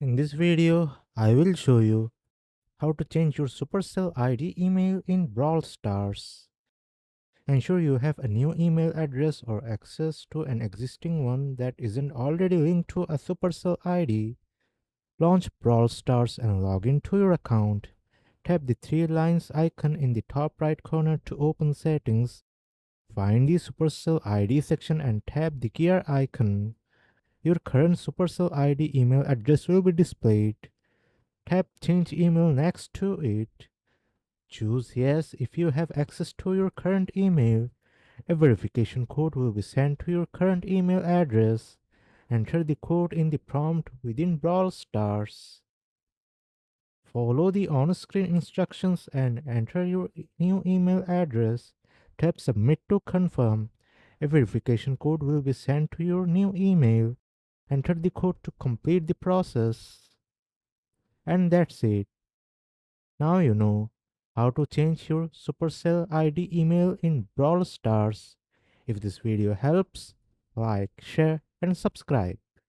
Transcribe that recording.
In this video, I will show you how to change your Supercell ID email in Brawl Stars. Ensure you have a new email address or access to an existing one that isn't already linked to a Supercell ID. Launch Brawl Stars and log into your account. Tap the three lines icon in the top right corner to open settings. Find the Supercell ID section and tap the gear icon. Your current Supercell ID email address will be displayed. Tap Change Email next to it. Choose Yes if you have access to your current email. A verification code will be sent to your current email address. Enter the code in the prompt within Brawl Stars. Follow the on-screen instructions and enter your new email address. Tap Submit to confirm. A verification code will be sent to your new email. Enter the code to complete the process. And that's it. Now you know how to change your Supercell ID email in Brawl Stars. If this video helps, like, share, and subscribe.